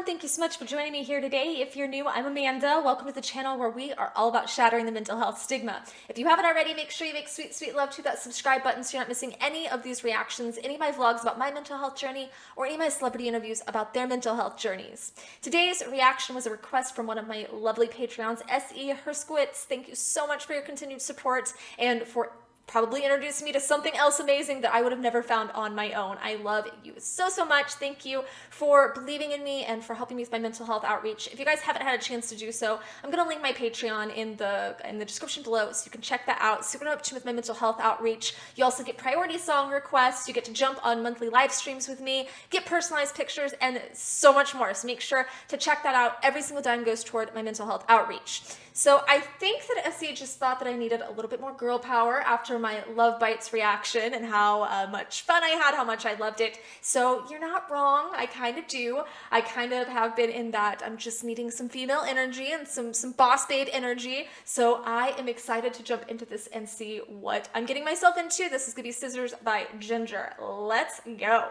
everyone, thank you so much for joining me here today. If you're new, I'm Amanda. Welcome to the channel where we are all about shattering the mental health stigma. If you haven't already, make sure you make sweet, sweet love to that subscribe button so you're not missing any of these reactions, any of my vlogs about my mental health journey, or any of my celebrity interviews about their mental health journeys. Today's reaction was a request from one of my lovely Patreons, S.E. Herskowitz. Thank you so much for your continued support and for probably introduced me to something else amazing that I would have never found on my own. I love you so, so much. Thank you for believing in me and for helping me with my mental health outreach. If you guys haven't had a chance to do so, I'm going to link my Patreon in the description below so you can check that out. Super up to with my mental health outreach. You also get priority song requests. You get to jump on monthly live streams with me, get personalized pictures, and so much more. So make sure to check that out. Every single dime goes toward my mental health outreach. So I think that SE just thought that I needed a little bit more girl power after my Love Bites reaction and how much fun I had, how much I loved it. So you're not wrong. I kind of do. I kind of have been in that I'm just needing some female energy and some boss babe energy. So I am excited to jump into this and see what I'm getting myself into. This is going to be Scissors by Jinjer. Let's go.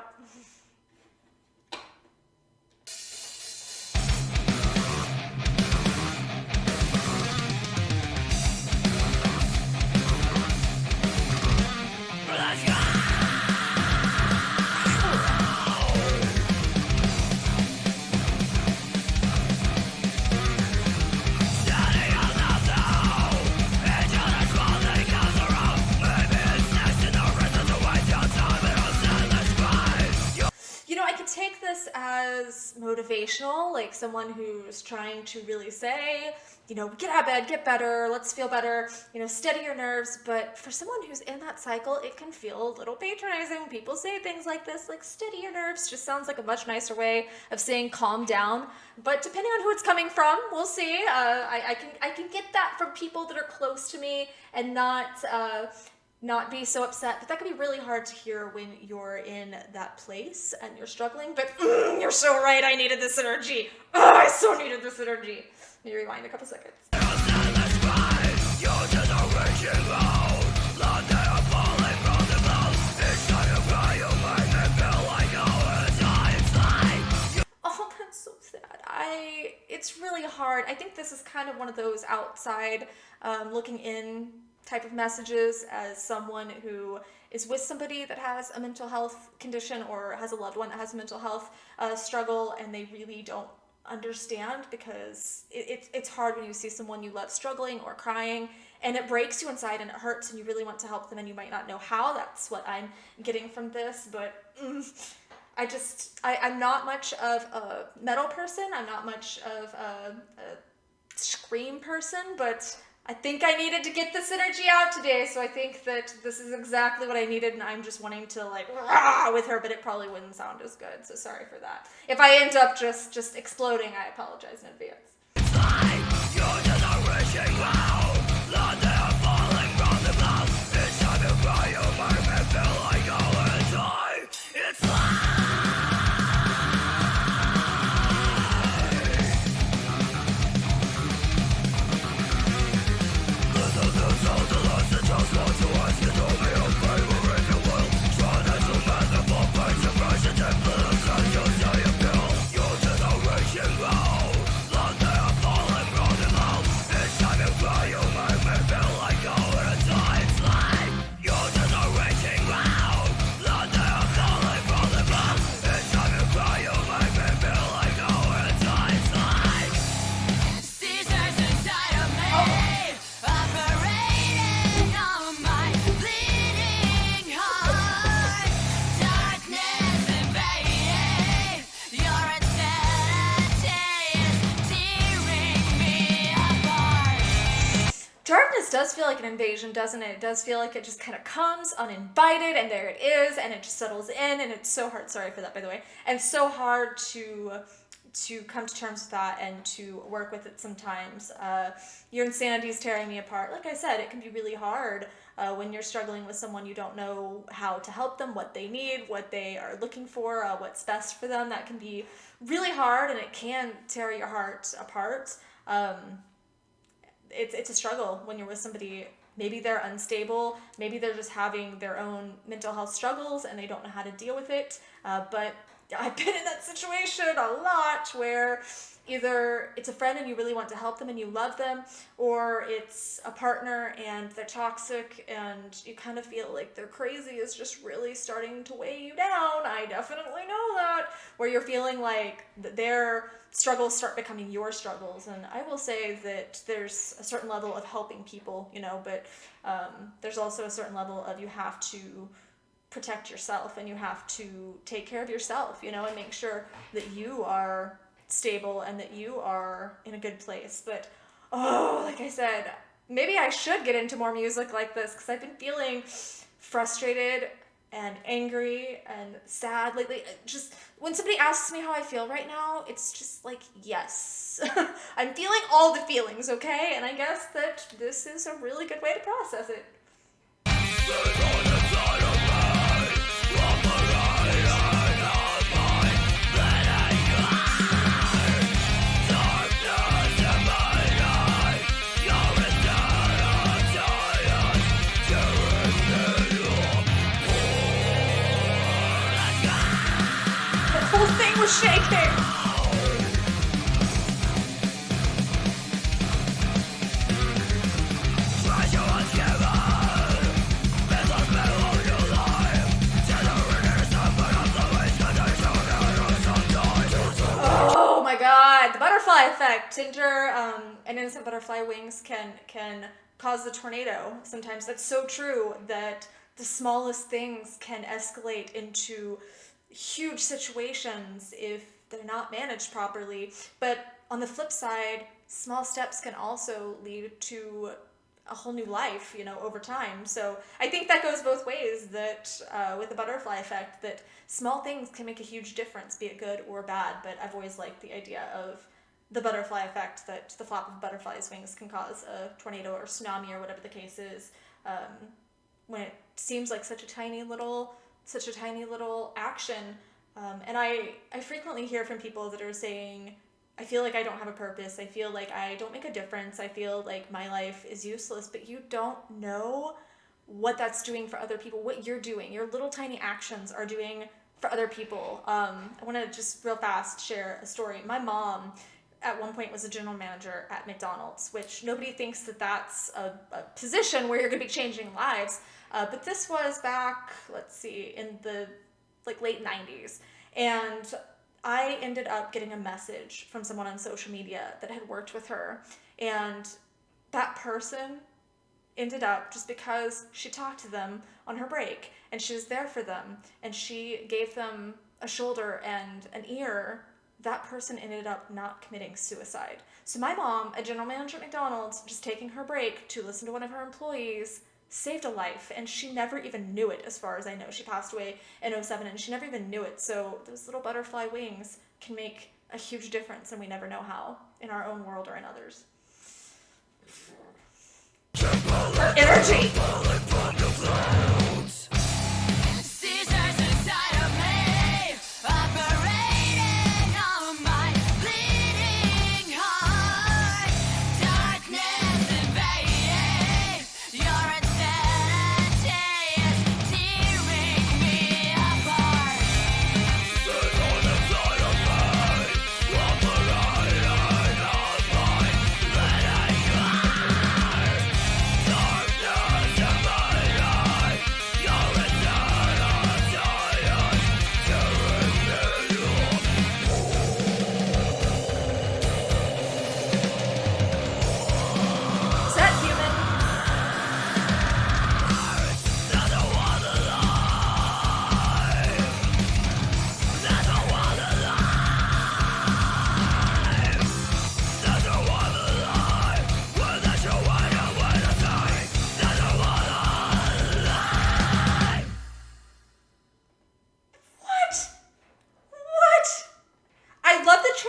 Take this as motivational, like someone who's trying to really say, you know, get out of bed, get better, let's feel better, you know, steady your nerves. But for someone who's in that cycle, it can feel a little patronizing when people say things like this, like steady your nerves just sounds like a much nicer way of saying calm down. But depending on who it's coming from, we'll see. I can get that from people that are close to me and not be so upset, but that can be really hard to hear when you're in that place and you're struggling. But you're so right, I needed this energy. I so needed this energy. Let me rewind a couple seconds. Oh, that's so sad. It's really hard. I think this is kind of one of those outside looking in type of messages as someone who is with somebody that has a mental health condition or has a loved one that has a mental health struggle, and they really don't understand because it's hard when you see someone you love struggling or crying, and it breaks you inside and it hurts and you really want to help them and you might not know how. That's what I'm getting from this. But I'm not much of a metal person. I'm not much of a scream person, but I think I needed to get this energy out today, so I think that this is exactly what I needed, and I'm just wanting to like rah with her, but it probably wouldn't sound as good, so sorry for that. If I end up just exploding, I apologize in advance. Darkness does feel like an invasion, doesn't it? It does feel like it just kind of comes uninvited, and there it is, and it just settles in, and it's so hard, sorry for that, by the way, and so hard to come to terms with that and to work with it sometimes. Your insanity is tearing me apart. Like I said, it can be really hard when you're struggling with someone you don't know how to help them, what they need, what they are looking for, what's best for them. That can be really hard, and it can tear your heart apart. It's a struggle when you're with somebody. Maybe they're unstable, maybe they're just having their own mental health struggles and they don't know how to deal with it, but I've been in that situation a lot where either it's a friend and you really want to help them and you love them, or it's a partner and they're toxic and you kind of feel like their crazy is just really starting to weigh you down. I definitely know that, where you're feeling like their struggles start becoming your struggles. And I will say that there's a certain level of helping people, but there's also a certain level of you have to protect yourself and you have to take care of yourself, and make sure that you are stable and that you are in a good place. But like I said, maybe I should get into more music like this, because I've been feeling frustrated and angry and sad lately. Just when somebody asks me how I feel right now, it's just like, yes. I'm feeling all the feelings, okay? And I guess that this is a really good way to process it. The whole thing was shaking. Oh my god, the butterfly effect. Jinjer, and innocent butterfly wings can cause the tornado. Sometimes that's so true, that the smallest things can escalate into huge situations if they're not managed properly. But on the flip side, small steps can also lead to a whole new life, over time. So I think that goes both ways, that with the butterfly effect, that small things can make a huge difference, be it good or bad. But I've always liked the idea of the butterfly effect, that the flap of a butterfly's wings can cause a tornado or tsunami or whatever the case is, when it seems like such a tiny little action. And I frequently hear from people that are saying, I feel like I don't have a purpose. I feel like I don't make a difference. I feel like my life is useless. But you don't know what that's doing for other people, what you're doing. Your little tiny actions are doing for other people. I want to just real fast share a story. My mom at one point was a general manager at McDonald's, which nobody thinks that that's a position where you're going to be changing lives. But this was back, in the late 90s. And I ended up getting a message from someone on social media that had worked with her. And that person ended up, just because she talked to them on her break and she was there for them and she gave them a shoulder and an ear, that person ended up not committing suicide. So my mom, a general manager at McDonald's, just taking her break to listen to one of her employees, saved a life, and she never even knew it, as far as I know. She passed away in 2007, and she never even knew it. So those little butterfly wings can make a huge difference, and we never know how, in our own world or in others. Her energy!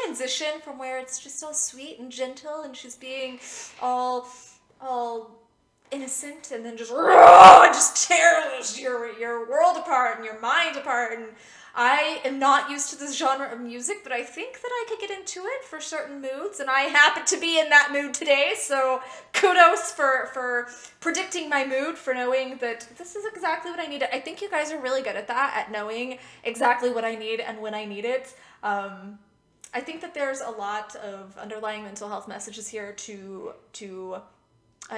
Transition from where it's just all sweet and gentle and she's being all innocent, and then just tears your world apart and your mind apart. And I am not used to this genre of music, but I think that I could get into it for certain moods, and I happen to be in that mood today, so kudos for predicting my mood, for knowing that this is exactly what I need. I think you guys are really good at that, at knowing exactly what I need and when I need it. I think that there's a lot of underlying mental health messages here to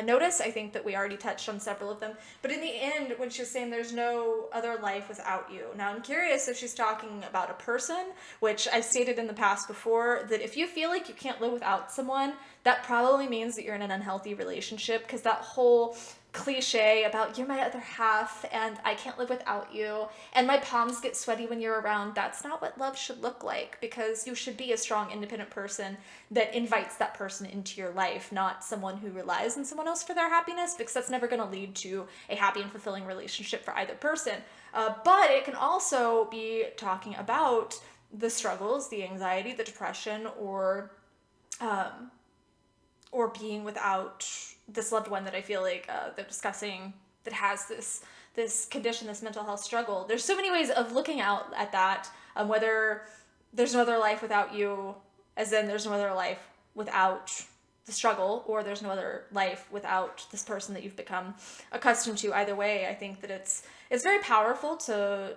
notice. I think that we already touched on several of them. But in the end, when she was saying there's no other life without you, now I'm curious if she's talking about a person, which I've stated in the past before, that if you feel like you can't live without someone, that probably means that you're in an unhealthy relationship, because that whole cliche about you're my other half and I can't live without you and my palms get sweaty when you're around, that's not what love should look like, because you should be a strong, independent person that invites that person into your life, not someone who relies on someone else for their happiness, because that's never going to lead to a happy and fulfilling relationship for either person. But it can also be talking about the struggles, the anxiety, the depression, or being without this loved one that I feel like they're discussing, that has this condition, this mental health struggle. There's so many ways of looking out at that, whether there's no other life without you, as in there's no other life without the struggle, or there's no other life without this person that you've become accustomed to. Either way, I think that it's very powerful to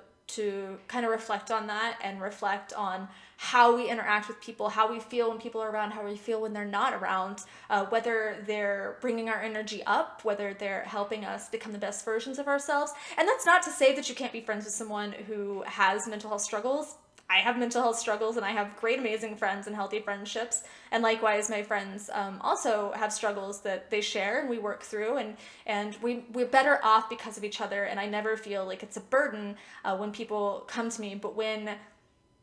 kind of reflect on that, and reflect on how we interact with people, how we feel when people are around, how we feel when they're not around, whether they're bringing our energy up, whether they're helping us become the best versions of ourselves. And that's not to say that you can't be friends with someone who has mental health struggles. I have mental health struggles, and I have great, amazing friends and healthy friendships. And likewise, my friends also have struggles that they share and we work through, and we're better off because of each other. And I never feel like it's a burden when people come to me. But when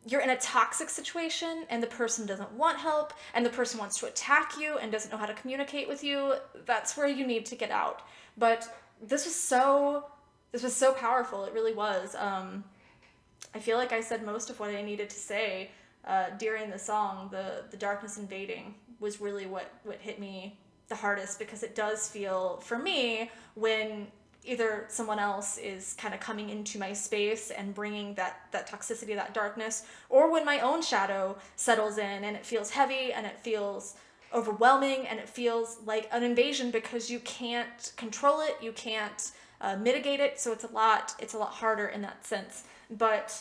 you're in a toxic situation and the person doesn't want help, and the person wants to attack you and doesn't know how to communicate with you, that's where you need to get out. But this was so powerful. It really was. I feel like I said most of what I needed to say during the song. The darkness invading was really what hit me the hardest, because it does feel, for me, when either someone else is kind of coming into my space and bringing that toxicity, that darkness, or when my own shadow settles in and it feels heavy and it feels overwhelming and it feels like an invasion, because you can't control it, you can't mitigate it. So it's a lot harder in that sense. But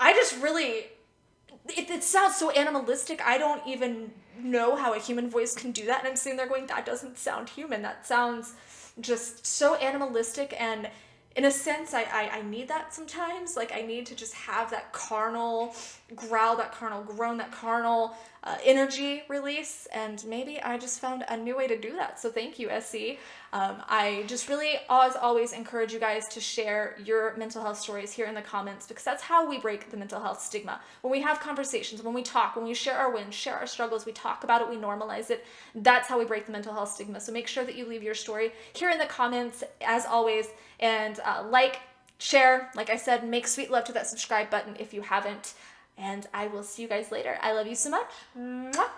I just really, it sounds so animalistic. I don't even know how a human voice can do that. And I'm sitting there going, that doesn't sound human. That sounds just so animalistic. And in a sense, I need that sometimes. Like, I need to just have that carnal growl, that carnal groan, that carnal energy release. And maybe I just found a new way to do that. So thank you, SC. I just really, as always, encourage you guys to share your mental health stories here in the comments, because that's how we break the mental health stigma. When we have conversations, when we talk, when we share our wins, share our struggles, we talk about it, we normalize it. That's how we break the mental health stigma. So make sure that you leave your story here in the comments, as always, and like, share, like I said, make sweet love to that subscribe button if you haven't. And I will see you guys later. I love you so much. Mwah.